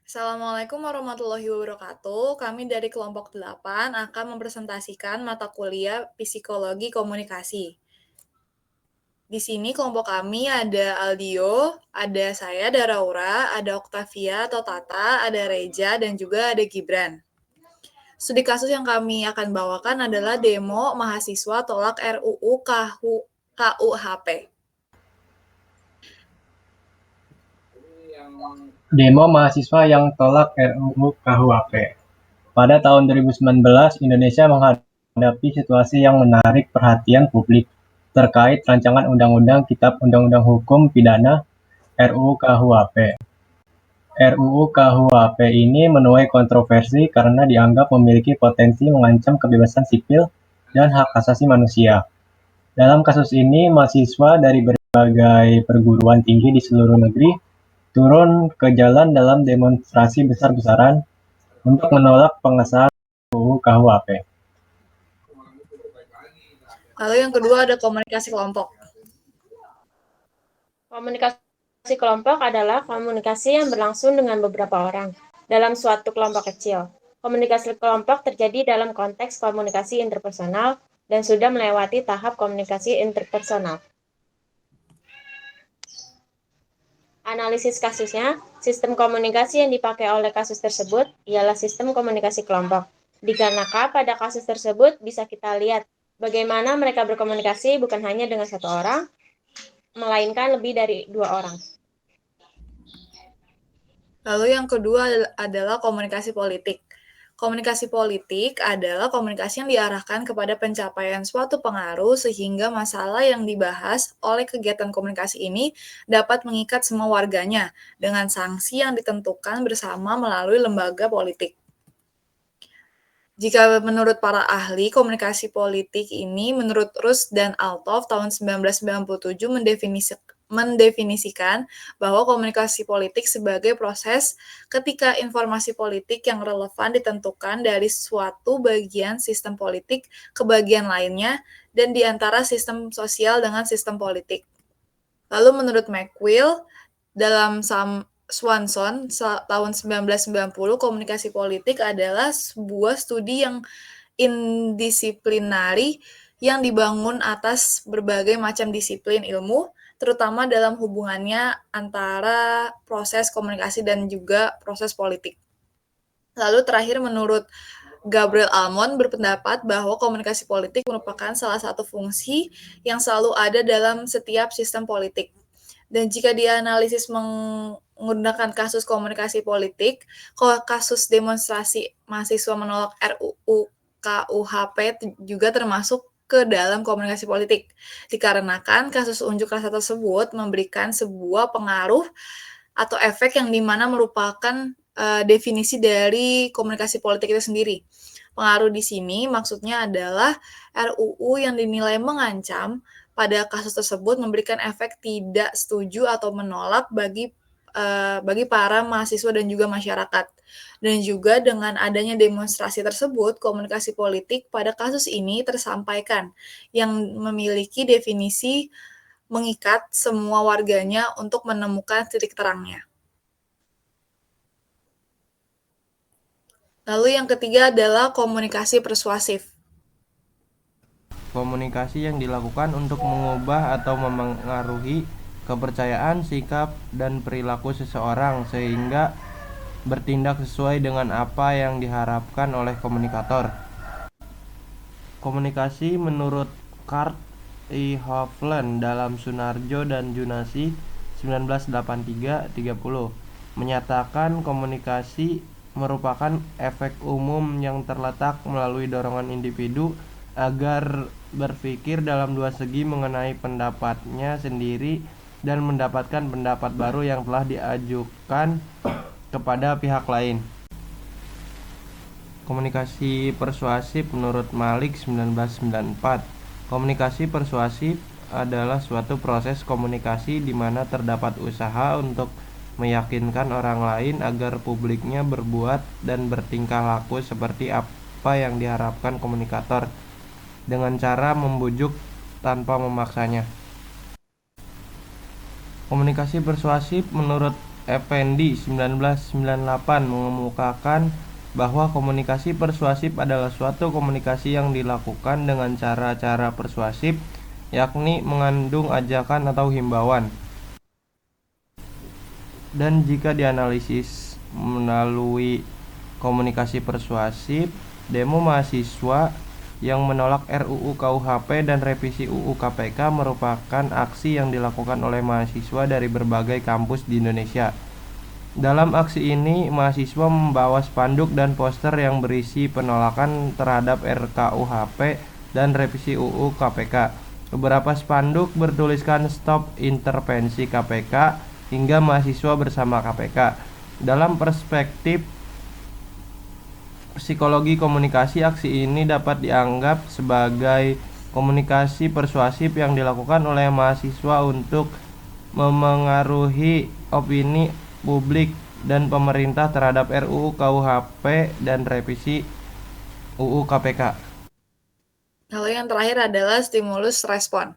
Assalamualaikum warahmatullahi wabarakatuh. Kami dari kelompok 8 akan mempresentasikan mata kuliah Psikologi Komunikasi. Di sini kelompok kami ada Aldio, ada saya, ada Raura, ada Oktavia atau Tata, ada Reja, dan juga ada Gibran. Studi kasus yang kami akan bawakan adalah demo mahasiswa tolak RUU KUHP. Demo mahasiswa yang tolak RUU KUHP. Pada tahun 2019, Indonesia menghadapi situasi yang menarik perhatian publik terkait rancangan Undang-Undang Kitab Undang-Undang Hukum Pidana RUU KUHP. RUU KUHP ini menuai kontroversi karena dianggap memiliki potensi mengancam kebebasan sipil dan hak asasi manusia. Dalam kasus ini, mahasiswa dari berbagai perguruan tinggi di seluruh negeri turun ke jalan dalam demonstrasi besar-besaran untuk menolak pengesahan RUU KUHP. Lalu yang kedua ada komunikasi kelompok. Komunikasi kelompok adalah komunikasi yang berlangsung dengan beberapa orang dalam suatu kelompok kecil. Komunikasi kelompok terjadi dalam konteks komunikasi interpersonal dan sudah melewati tahap komunikasi interpersonal. Analisis kasusnya, sistem komunikasi yang dipakai oleh kasus tersebut ialah sistem komunikasi kelompok. Dikarenakan pada kasus tersebut bisa kita lihat bagaimana mereka berkomunikasi bukan hanya dengan satu orang, melainkan lebih dari dua orang. Lalu yang kedua adalah komunikasi politik. Komunikasi politik adalah komunikasi yang diarahkan kepada pencapaian suatu pengaruh sehingga masalah yang dibahas oleh kegiatan komunikasi ini dapat mengikat semua warganya dengan sanksi yang ditentukan bersama melalui lembaga politik. Jika menurut para ahli komunikasi politik ini, menurut Rus dan Althoff tahun 1997 mendefinisikan bahwa komunikasi politik sebagai proses ketika informasi politik yang relevan ditentukan dari suatu bagian sistem politik ke bagian lainnya dan di antara sistem sosial dengan sistem politik. Lalu menurut McQuill, dalam Swanson tahun 1990, komunikasi politik adalah sebuah studi yang indisiplinari yang dibangun atas berbagai macam disiplin ilmu, terutama dalam hubungannya antara proses komunikasi dan juga proses politik. Lalu terakhir menurut Gabriel Almond berpendapat bahwa komunikasi politik merupakan salah satu fungsi yang selalu ada dalam setiap sistem politik. Dan jika dianalisis menggunakan kasus komunikasi politik, kasus demonstrasi mahasiswa menolak RUU KUHP juga termasuk ke dalam komunikasi politik. Dikarenakan kasus unjuk rasa tersebut memberikan sebuah pengaruh atau efek yang dimana merupakan definisi dari komunikasi politik itu sendiri. Pengaruh di sini maksudnya adalah RUU yang dinilai mengancam pada kasus tersebut memberikan efek tidak setuju atau menolak bagi para mahasiswa dan juga masyarakat. Dan juga dengan adanya demonstrasi tersebut, komunikasi politik pada kasus ini tersampaikan yang memiliki definisi mengikat semua warganya untuk menemukan titik terangnya. Lalu yang ketiga adalah komunikasi persuasif. Komunikasi yang dilakukan untuk mengubah atau memengaruhi kepercayaan, sikap, dan perilaku seseorang sehingga bertindak sesuai dengan apa yang diharapkan oleh komunikator. Komunikasi menurut Kurt E. Hovland dalam Sunarjo dan Junasi 1983-30 menyatakan komunikasi merupakan efek umum yang terletak melalui dorongan individu agar berpikir dalam dua segi mengenai pendapatnya sendiri dan mendapatkan pendapat baru yang telah diajukan kepada pihak lain. Komunikasi persuasif menurut Malik 1994. Komunikasi persuasif adalah suatu proses komunikasi di mana terdapat usaha untuk meyakinkan orang lain agar publiknya berbuat dan bertingkah laku seperti apa yang diharapkan komunikator dengan cara membujuk tanpa memaksanya. Komunikasi persuasif menurut Effendi 1998 mengemukakan bahwa komunikasi persuasif adalah suatu komunikasi yang dilakukan dengan cara-cara persuasif, yakni mengandung ajakan atau himbauan. Dan jika dianalisis melalui komunikasi persuasif, demo mahasiswa yang menolak RUU KUHP dan revisi UU KPK merupakan aksi yang dilakukan oleh mahasiswa dari berbagai kampus di Indonesia. Dalam aksi ini, mahasiswa membawa spanduk dan poster yang berisi penolakan terhadap RKUHP dan revisi UU KPK. Beberapa spanduk bertuliskan "Stop Intervensi KPK" hingga "Mahasiswa bersama KPK". Dalam perspektif psikologi komunikasi, aksi ini dapat dianggap sebagai komunikasi persuasif yang dilakukan oleh mahasiswa untuk memengaruhi opini publik dan pemerintah terhadap RUU KUHP dan revisi UU KPK. Lalu yang terakhir adalah stimulus respon.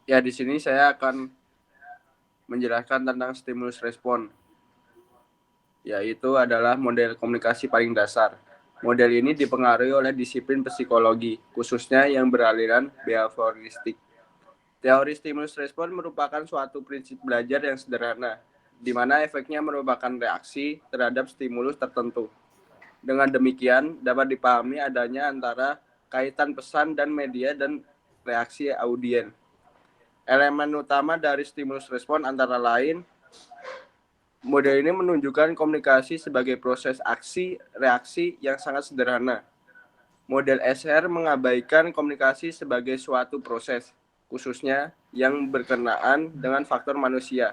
Ya, di sini saya akan menjelaskan tentang stimulus respon, yaitu adalah model komunikasi paling dasar. Model ini dipengaruhi oleh disiplin psikologi, khususnya yang beraliran behavioristik. Teori stimulus respon merupakan suatu prinsip belajar yang sederhana, di mana efeknya merupakan reaksi terhadap stimulus tertentu. Dengan demikian, dapat dipahami adanya antara kaitan pesan dan media dan reaksi audien. Elemen utama dari stimulus respon antara lain, model ini menunjukkan komunikasi sebagai proses aksi-reaksi yang sangat sederhana. Model SR mengabaikan komunikasi sebagai suatu proses, khususnya yang berkenaan dengan faktor manusia.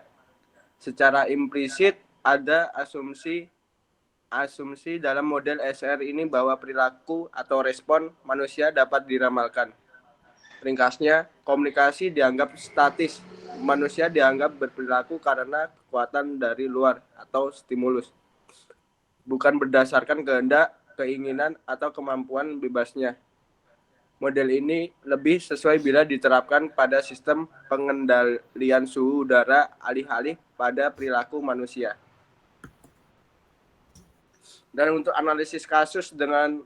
Secara implisit ada asumsi dalam model SR ini bahwa perilaku atau respon manusia dapat diramalkan. Ringkasnya, komunikasi dianggap statis. Manusia dianggap berperilaku karena kekuatan dari luar atau stimulus, bukan berdasarkan kehendak, keinginan, atau kemampuan bebasnya. Model ini lebih sesuai bila diterapkan pada sistem pengendalian suhu udara alih-alih pada perilaku manusia. Dan untuk analisis kasus dengan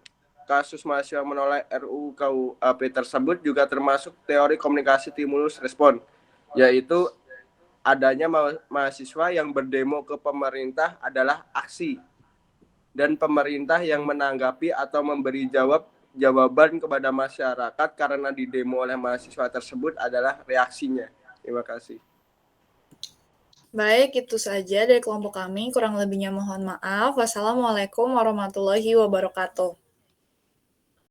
kasus mahasiswa menolak RUU KUHP tersebut juga termasuk teori komunikasi stimulus respon, yaitu adanya mahasiswa yang berdemo ke pemerintah adalah aksi, dan pemerintah yang menanggapi atau memberi jawaban kepada masyarakat karena didemo oleh mahasiswa tersebut adalah reaksinya. Terima kasih. Baik, itu saja dari kelompok kami. Kurang lebihnya mohon maaf. Wassalamualaikum warahmatullahi wabarakatuh.